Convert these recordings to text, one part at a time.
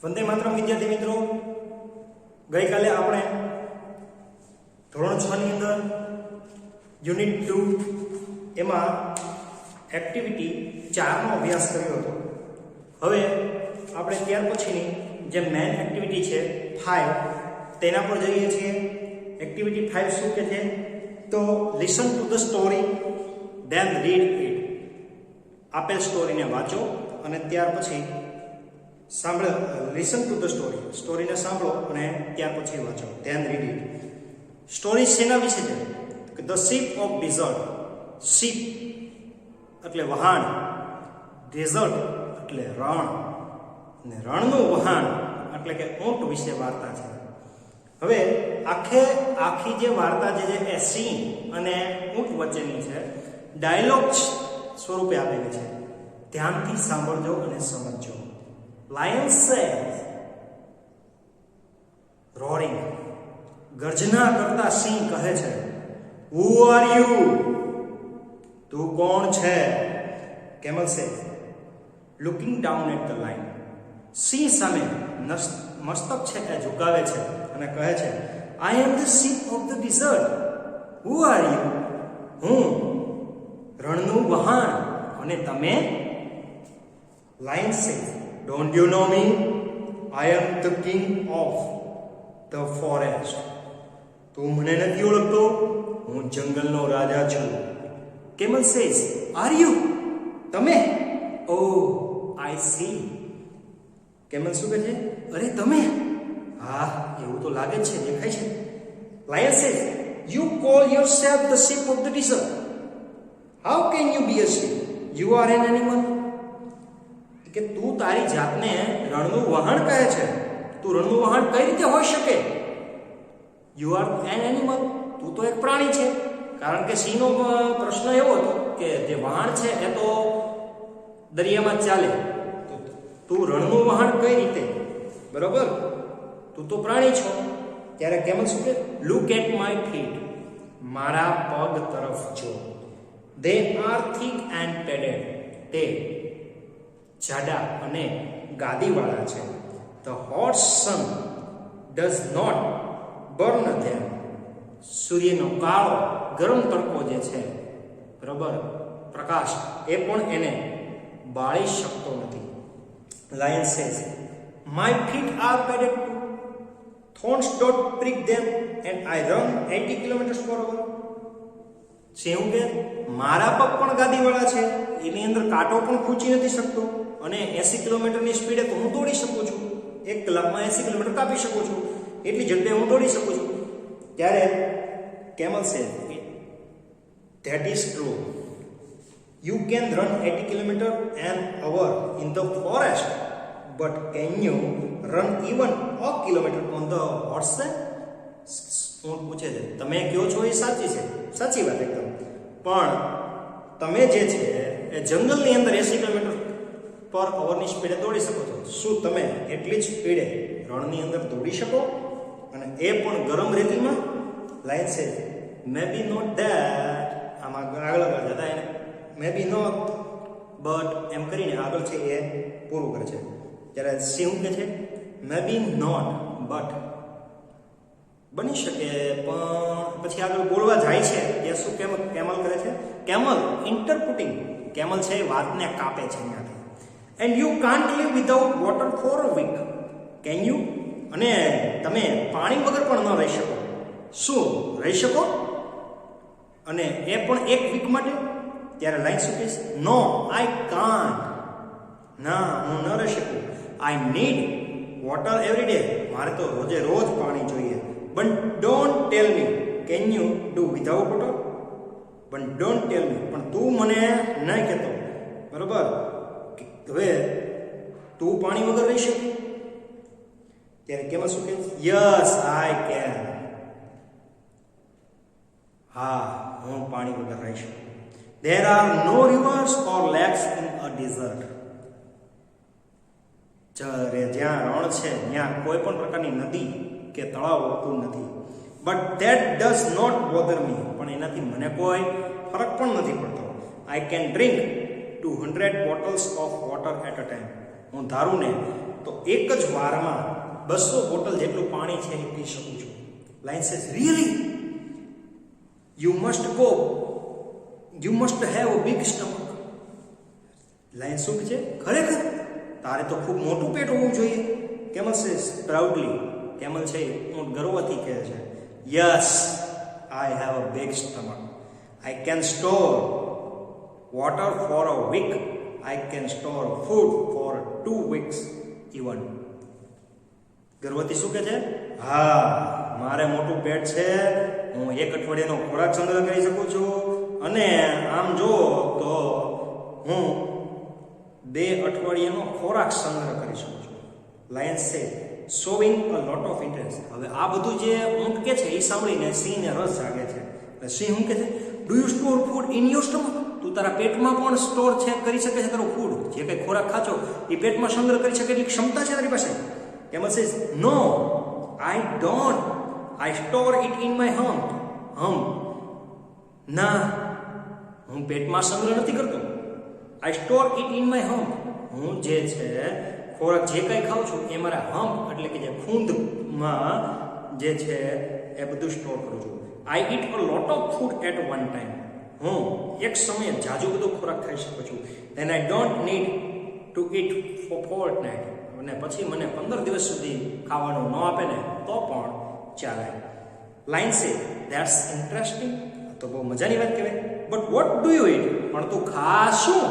વંદે માતરમ વિદ્યાર્થી મિત્રો, ગઈકાલે આપણે ધોરણ 6 ની અંદર યુનિટ 2 એમાં એક્ટિવિટી 4 નો અભ્યાસ કર્યો હતો. હવે આપણે ત્યાર પછીની જે મેઇન એક્ટિવિટી છે 5 તેના પર જઈએ છીએ. એક્ટિવિટી 5 શું કહે છે? તો listen to the story than read it. આપેલ સ્ટોરીને વાંચો અને ત્યાર પછી સાંભળો. લિસન ટુ ધ સ્ટોરીને સાંભળો અને ત્યાર પછી વાંચો. Than read it. સ્ટોરી શેના વિશે છે? કે the ship of desert. Ship એટલે વહાણ, ડેઝર્ટ એટલે રણ, અને રણનું વહાણ એટલે કે ઊંટ વિશે વાર્તા છે. હવે આખી જે વાર્તા છે એ સિંહ અને ઊંટ વચ્ચેની છે, ડાયલોગ સ્વરૂપે આપેલી છે. ધ્યાનથી સાંભળજો અને સમજજો. લાયન સેઝ, રોરિંગ, ગર્જના કરતા સિંહ કહે છે, હુ આર યુ? તું કોણ છે? Camel says, looking down at the lion. સિંહ સામે મસ્તક છે એ ઝુકાવે છે અને કહે છે, I am the ship of the desert. Who are you? હું રણનું વહાણ, અને તમે? Lion says, don't you know me? I am the king of the forest. તું મને નથી ઓળખતો? હું જંગલનો રાજા છું. Camel says, are you? તમે? Oh I C. કેમલ શું કહે છે? અરે તમે? હા, એવું તો લાગે છે, દેખાય છે. Lion says, you call yourself the ship of the desert. How can you be a ship? You are an animal. કે તું તારી જાતને રણનું વહાણ કહે છે. તું રણનું વહાણ કઈ રીતે હોઈ શકે? You are an animal. તું તો એક પ્રાણી છે. કારણ કે સિંહનો પ્રશ્ન એવો હતો કે જે વહાણ છે એ તો દરિયામાં ચાલે, તો તું રણનું વહાણ કઈ રીતે? બરોબર, તું તો પ્રાણી છો. ત્યારે કેમલ શું કે? Look at my feet. મારા પગ તરફ જો. They are thick and padded. તે જાડા અને ગાદીવાળા છે. The hot sun does not burn them. સૂર્યનો કાળો ગરમ તડકો જે છે, બરાબર, પ્રકાશ, એ પણ એને બાળી શકતો નથી. Lion says, my feet are padded too. Thorns don't prick them and I run 80 kilometres per hour. શું કે મારા પગ પણ ગાદીવાળા છે, એની અંદર કાંટો પણ ખૂંચી નથી શકતો, અને 80 કિલોમીટરની સ્પીડે તો હું દોડી શકું છું. 1 કલાકમાં 80 કિલોમીટર કાપી શકું છું. એટલી ઝડપે હું દોડી શકું છું. ત્યારે camel says, that is true. You can run 80 kilometre an hour in the forest, but can you run even a kilometre on the horse? ઊંટ પૂછે છે, તમે કહો છો એ સાચી છે, સાચી વાત એકદમ, પણ તમે જે છે એ જંગલની અંદર 80 કિલોમીટર પર અવરની સ્પીડે દોડી શકો છો. શું તમે એટલી જ સ્પીડે રણની અંદર દોડી શકો? અને એ પણ ગરમ રેતીમાં? Lion says, may be not that. આમાં આગળ જતા એને મે બી નોટ બટ એમ કરીને આગળ છે એ પૂરું કરે છે. જ્યારે સિંહ કે છે, મે બી નોટ બટ, બની શકે પણ પછી આગળ બોલવા જાય છે એ શું કેમલ કરે છે? કેમલ ઇન્ટરપ્રિટિંગ. કેમલ છે એ વાતને કાપે છે ત્યાંથી. And you can't live without water for a week. Can you? અને તમે પાણી વગર પણ ન રહી શકો. શું રહી શકો? અને એ પણ 1 વીક માટે? ત્યારે લાઈન શું કહીશ? No I can't. ના, હું ન રહી શકું. I need water every day. મારે તો રોજે રોજ પાણી જોઈએ. But don't tell me can you do without water. But don't tell me, પણ તું મને નહીં કહેતો, બરોબર, હવે તું પાણી વગર રહી શકે? ત્યારે કેમ શું કે? Yes I can. હા, હું પાણી વગર રહી શકું. There are no rivers or lakes in a desert. જ્યાં રણ છે ત્યાં કોઈ પણ પ્રકારની નદી કે તળાવ હોતું નથી. But that does not bother me. પણ એનાથી મને કોઈ ફરક પણ નથી પડતો. I can drink 200 bottles of water at a time. હું ધારું ને તો એક જ વારમાં 200 બોટલ જેટલું પાણી છે એ પી શકું છું. Lion says really you must have a big stomach. Lion શું કહે છે? ખરેખર તારે તો ખૂબ મોટું પેટ હોવું જોઈએ. કેમલ સેઝ પ્રાઉડલી, કેમલ છે ઊંટ ગર્વથી કહે છે, yes I have a big stomach. I can store water for a week. I can store food for 2 weeks even. ગર્વથી શું કહે છે? હા, મારે મોટું પેટ છે, હું એક અઠવાડિયાનો ખોરાક સંગ્રહ કરી શકું છું, અને આમ જો તો હું 2 અઠવાડિયાનો ખોરાક સંગ્રહ કરી શકું છું. લાયન સે showing a lot of interest. હવે આ બધું જે ઊંટ કે છે એ સાંભળીને સિંહને રસ જાગે છે. એટલે સિંહ શું કહે છે? Do you store food in your stomach? તું તારા પેટમાં પણ સ્ટોર છે કરી શકે છે તારો ફૂડ? જે કંઈ ખોરાક ખાચો એ પેટમાં સંગ્રહ કરી શકે એટલી ક્ષમતા છે તારી પાસે? Camel says no, I don't. I store it in my hump. ના, હું પેટમાં સંગ્રહ નથી કરતો. I store it in my hump. હું જે છે ખોરાક જે કંઈ ખાઉં છું એ મારા હમ્પ એટલે કે જે ખૂંદમાં જે છે એ બધું સ્ટોર કરું છું. I eat a lot of food at one time. હું એક સમયે જાજુ બધો ખોરાક ખાઈ શકું છું. And I don't need to eat for fortnight. અને પછી મને 15 દિવસ સુધી ખાવાનું ન આપે ને તો પણ ચાલે. લાઇન સે ધેટ્સ ઇન્ટરેસ્ટિંગ. તો બહુ મજાની વાત કહેવાય. But what do you it? પણ તું ખાસ શું?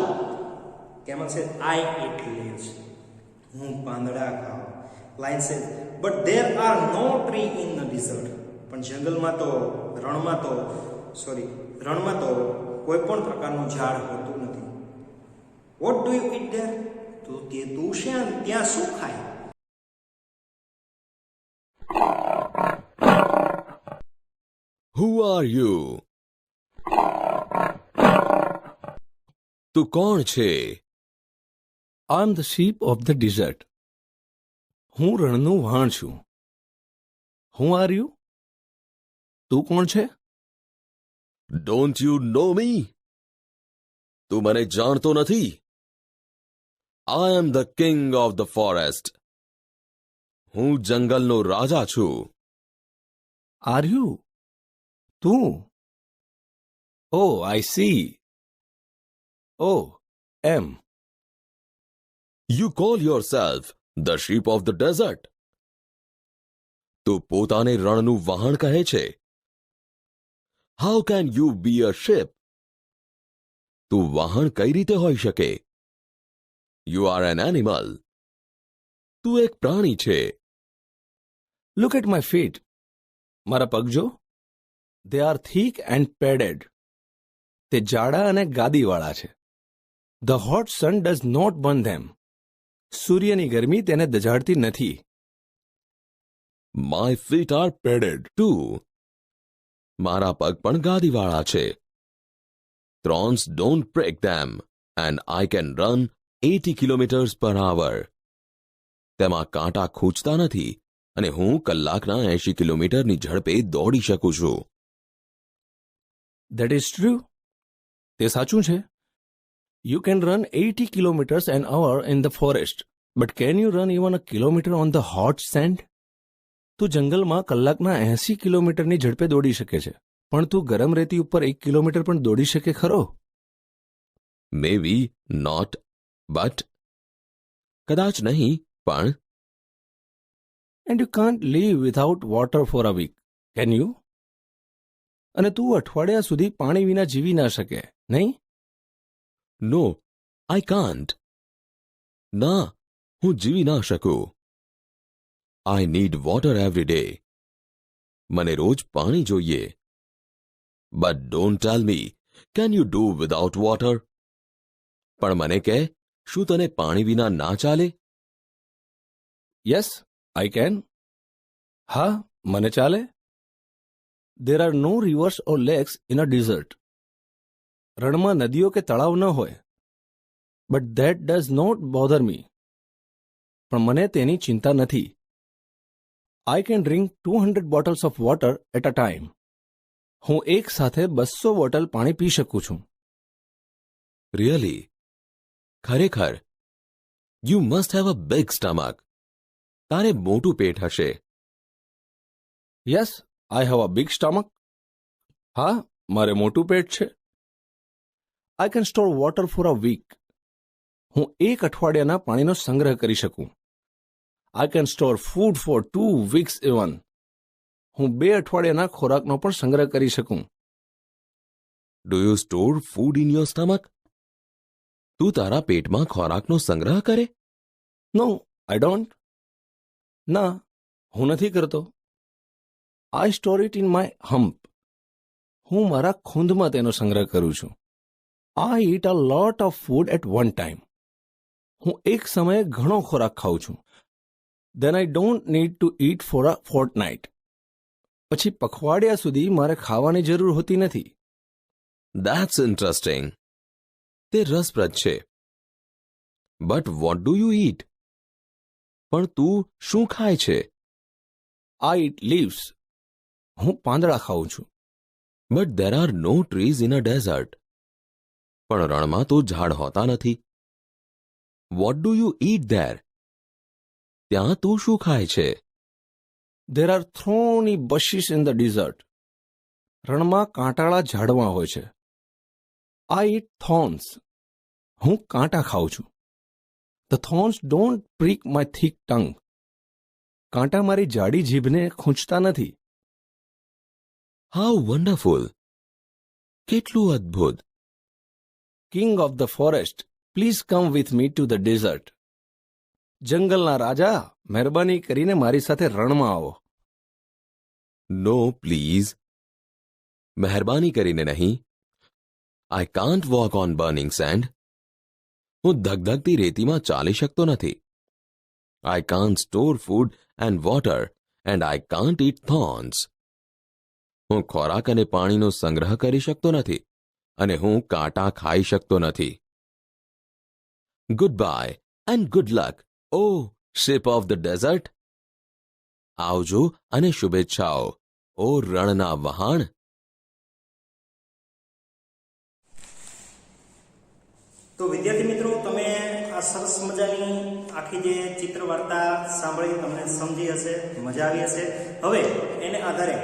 કેમલ સે આઈ ઇટ લીવ્સ. હું પાંદડા ખાઉં. Lion says but there are no tree in the desert. પણ જંગલમાં તો રણમાં તો કોઈ પણ પ્રકારનું ઝાડ હોતું નથી. What do you it there? તો તું ત્યાં શું ખાય? Who are you? તું કોણ છે? I am the sheep of the desert. હું રણનું વાણ છું. Who are you? તું કોણ છે? Don't you know me? તું મને જાણતો નથી? I am the king of the forest. હું જંગલનો રાજા છું. Are you? તું? Oh, I see. Oh, am. You call yourself the sheep of the desert. તું પોતાને રણનું વહાણ કહે છે. How can you be a sheep? તું વહાણ કઈ રીતે હોઈ શકે? You are an animal. તું એક પ્રાણી છે. Look at my feet. મારા પગ જો. They are thick and padded. તે જાડા અને ગાદીવાળા છે. The hot sun does not burn them. સૂર્યની ગરમી તેને દઝાડતી નથી. My feet are padded too. મારા પગ પણ ગાદીવાળા છે. Thorns don't break them and I can run 80 kilometers per hour. તેમાં કાંટા ખૂંચતા નથી અને હું કલાકના 80 કિલોમીટરની ઝડપે દોડી શકું છું. That is true. તે સાચું છે. You can run 80 kilometers an hour in the forest, but can you run even a kilometer on the hot sand? તું જંગલમાં કલાકના 80 કિલોમીટરની ઝડપે દોડી શકે છે, પણ તું ગરમ રેતી ઉપર 1 કિલોમીટર પણ દોડી શકે ખરો? Maybe not, but કદાચ નહીં, પણ And you can't live without water for a week, can you? અને તું અઠવાડિયા સુધી પાણી વિના જીવી ના શકે, નહીં? No, I can't. ના, હું જીવી ના શકું. I need water every day. મને રોજ પાણી જોઈએ. But don't tell me, can you do without water? પણ મને કહે, શું તને પાણી વિના ના ચાલે? Yes, I can. હા, મને ચાલે. There are no rivers or lakes in a desert. રણમાં નદીઓ કે તળાવ ન હોય. But that does not bother me. પણ મને તેની ચિંતા નથી. I can drink 200 bottles of water at a time. હું એક સાથે 200 બોટલ પાણી પી શકું છું. Really? ખરેખર? You must have a big stomach. તારે મોટું પેટ હશે. Yes, I have a big stomach. હા, મારે મોટું પેટ છે. I can store water for a week. હું 1 અઠવાડિયાના પાણીનો સંગ્રહ કરી શકું. I can store food for 2 weeks even. હું 2 અઠવાડિયાના ખોરાકનો પણ સંગ્રહ કરી શકું. Do you store food in your stomach? તું તારા પેટમાં ખોરાકનો સંગ્રહ કરે? No, I don't. ના, હું નથી કરતો. I store it in my hump. હું મારા ખૂંદમાં તેનો સંગ્રહ કરું છું. I eat a lot of food at one time. હું એક સમયે ઘણો ખોરાક ખાઉં છું. Then I don't need to eat for a fortnight. પછી પખવાડિયા સુધી મારે ખાવાની જરૂર હોતી નથી. That's interesting. તે રસપ્રદ છે. But what do you eat? પણ તું શું ખાય છે? I eat leaves. હું પાંદડા ખાઉં છું. But there are no trees in a desert. પણ રણમાં તો ઝાડ હોતા નથી. What do you eat there? ત્યાં તું શું ખાય છે? There are thorny bushes in the desert. રણમાં કાંટાળા ઝાડવા હોય છે. I eat thorns. હું કાંટા ખાઉં છું. The thorns don't prick my thick tongue. કાંટા મારી જાડી જીભને ખૂંચતા નથી. How wonderful. કેટલું અદ્ભુત. King of the forest, please come with me to the desert. જંગલના રાજા, મહેરબાની કરીને મારી સાથે રણમાં આવો. No please. મહેરબાની કરીને નહીં. I can't walk on burning sand. હું ધગધગતી રેતીમાં ચાલી શકતો નથી. I can't store food and water and I can't eat thorns. હું ખોરાક અને પાણીનો સંગ્રહ કરી શકતો નથી અને હું કાંટા ખાઈ શકતો નથી. Goodbye and good luck, O ship of the desert. આવજો અને શુભેચ્છાઓ, ઓ રણના વહાણ. તો વિદ્યાર્થી મિત્રો, તમે આ સરસ મજાની આખી જે ચિત્ર વાર્તા સાંભળી તમને સમજી હશે, મજા આવી હશે. હવે એને આધારે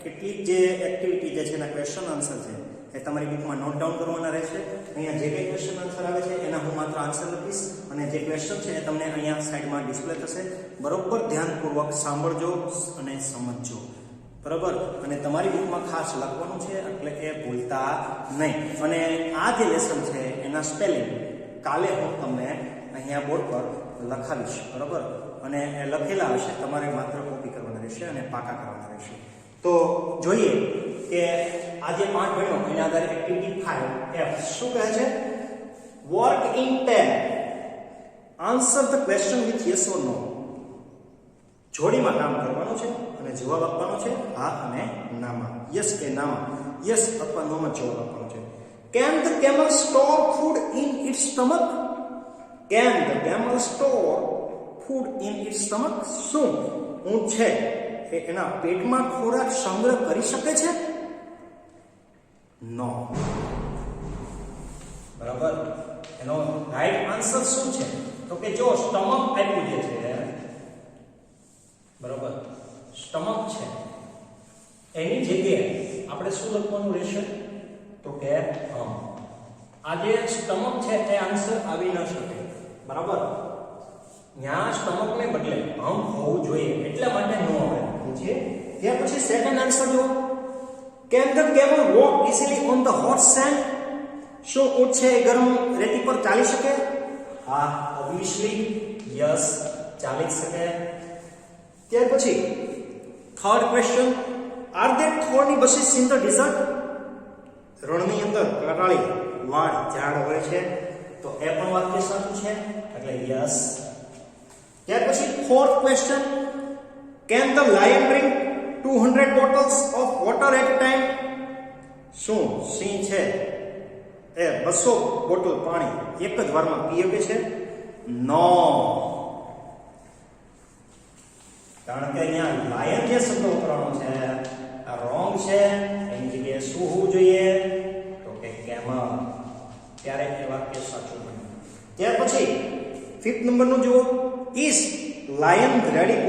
કેટલીક જે એક્ટિવિટી જે છે એના ક્વેશ્ચન આન્સર છે એ તમારી બુકમાં નોટ ડાઉન કરવાના રહેશે. અહીંયા જે કંઈ ક્વેશ્ચન આન્સર આવે છે એના હું માત્ર આન્સર લખીશ અને જે ક્વેશ્ચન છે એ તમને અહીંયા સાઈડમાં ડિસ્પ્લે થશે. બરોબર ધ્યાનપૂર્વક સાંભળજો અને સમજજો. બરાબર. અને તમારી બુકમાં ખાસ લખવાનું છે, એટલે કે ભૂલતા નહીં. અને આ જે લેસન છે એના સ્પેલિંગ કાલે હું તમને અહીંયા બોર્ડ પર લખાવીશ. બરાબર. અને એ લખેલા હશે, તમારે માત્ર કોપી કરવાના રહેશે અને પાકા કરવાના રહેશે. તો જોઈએ કે આ જે 5 ગણ્યો એના આધારે એક્ટિવિટી 5F શું કહે છે? Work in 10. Answer the question with yes or no. જોડીમાં કામ કરવાનું છે અને જવાબ આપવાનો છે હા અને નામાં. યસ કે નામાં. યસ અથવા નોમાં જવાબ આપવાનો છે. Can the camel store food in its stomach? Can the camel store food in its stomach? શું ઊંટ છે એ એના પેટમાં ખોરાક સંગ્રહ કરી શકે છે? નો. બરાબર. એનો રાઈટ આન્સર શું છે? તો કે જો સ્ટમક આપ્યું જે છે, બરાબર, સ્ટમક છે એની જગ્યાએ આપણે શું લખવાનું રહેશે? તો કે આ જે સ્ટમક છે એ આન્સર આવી ન શકે. બરાબર. ત્યાં સ્ટમકને બદલે હોવું જોઈએ, એટલા માટે નો આવે છે. ત્યાર પછી સેકન્ડ આન્સર જો, can the camel walk easily on the hot send? શું ઊંટ છે એ ગરમ રેતી પર ચાલી શકે? હા, ઓબ્વિયસલી યસ, ચાલી શકે. ત્યાર પછી third question, are there thorny bushes in the desert? રણની અંદર કાંટાળી વાડ ઝાડ હોય છે, તો એ પણ વાક્ય સાચું છે, એટલે યસ. ત્યાર પછી fourth question, can the lion drink 200 bottles of water at a time? શું સિંહ છે એ 200 બોટલ પાણી એક જ વારમાં પી શકે છે? નો. કારણ કે અહીંયા લાયન જે શબ્દ વપરાણો છે આ રોંગ છે. એની જગ્યાએ શું હોવું જોઈએ? તો કે કેમલ. ત્યારે એ વાક્ય સાચું બને. ત્યાર પછી 5th નંબરનું જુઓ, is lion ready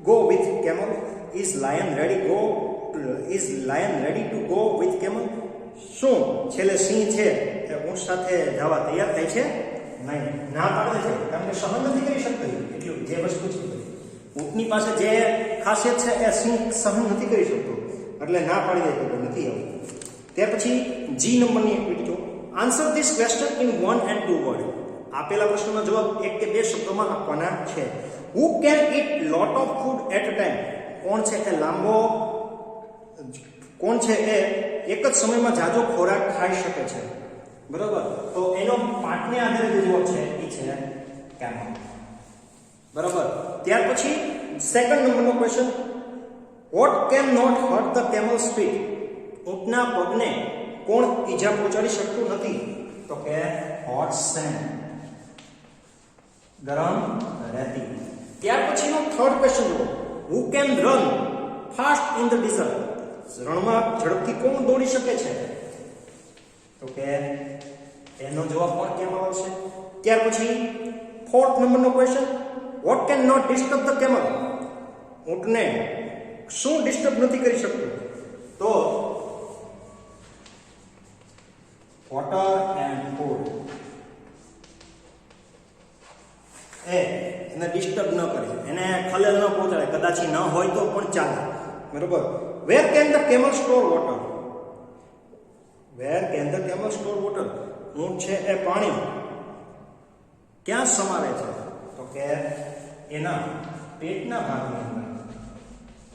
go with camel? Is lion ready to go with camel? શું છેલ્લે સિંહ છે એ ઊંટ સાથે જવા તૈયાર થાય છે? નહીં, ના પાડે છે, કારણ કે સહન નથી કરી શકતો. એટલું જે વસ્તુ છે ઊંટની પાસે જે ખાસિયત છે એ સિંહ સહન નથી કરી શકતો, એટલે ના પાડી દે કે નથી આવું. ત્યાર પછી જી નંબરની એક્ટિવિટી જો, answer this question in 1 and 2 word. આપેલા પ્રશ્નનો જવાબ 1 કે 2 શબ્દોમાં આપવાના છે. Who can eat lot of food at a time? કોણ છે એ એક જ સમયમાં જાજો ખોરાક ખાઈ શકે છે? બરાબર, તો એનો પાઠને આધારે જે જવાબ છે એ છે કેમલ. બરાબર, ત્યાર પછી સેકન્ડ નંબરનો question, what can not hurt the camel's feet? ઊંટના પગને કોણ ઈજા પહોંચાડી શકતું નથી? તો કે હોટ સેન્ડ, ગરમ રેતી. ત્યાર પછીનો થર્ડ ક્વેશ્ચન જુઓ, who can run fast in the desert? રણમાં ઝડપથી કોણ દોડી શકે છે? તો કે એનો જવાબ પણ કેમલ આવશે. ત્યાર પછી ફોર્થ નંબરનો question, what can not disturb the camel? ઊંટને શું ડિસ્ટર્બ નથી કરી શકતું? તો વોટર એન્ડ ફૂડ. એને ડિસ્ટર્બ ન કરે, એને ખલેલ ન પહોંચાડે, કદાચ ન હોય તો પણ ચાલે. બરોબર, where can the camel store water? Where can the camel store water? ઊંટ છે એ પાણી ક્યાં સમાવે છે? તો કે એના પેટના ભાગની અંદર.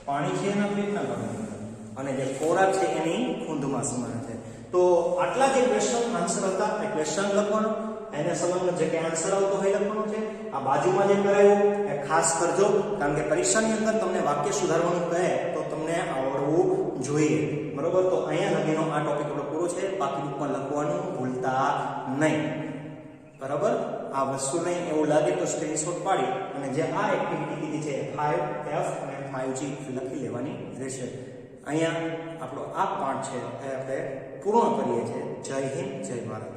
પાણી છે એના પેટના ભાગની અંદર, અને જે ખોરાક છે એની ખૂંદમાં સમાવે છે. તો આટલા જે ક્વેશ્ચન આન્સર હતા એ ક્વેશ્ચન લખવાનો, એને સંલગ્ન જે કે આન્સર આવતો હોય લખવાનો છે. આ બાજુમાં જે કરાયું એ ખાસ કરજો, કારણ કે પરીક્ષાની અંદર તમને વાક્ય સુધારવાનું કહે તો તમને આવડવું જોઈએ. બરોબર, તો અહીંયા લગીનો આ ટોપિક આપણો પૂરો છે. બાકી બુકમાં લખવાનું ભૂલતા નહીં. બરાબર, આ વસ્તુ નહીં એવું લાગે તો સ્ક્રીનશોટ પાડી અને જે આ એક્ટિવિટી કીધી છે 5F અને 5G લખી લેવાની રહેશે. અહીંયા આપણો આ પાઠ છે એ આપણે પૂર્ણ કરીએ છીએ. જય હિન્દ, જય ભારત.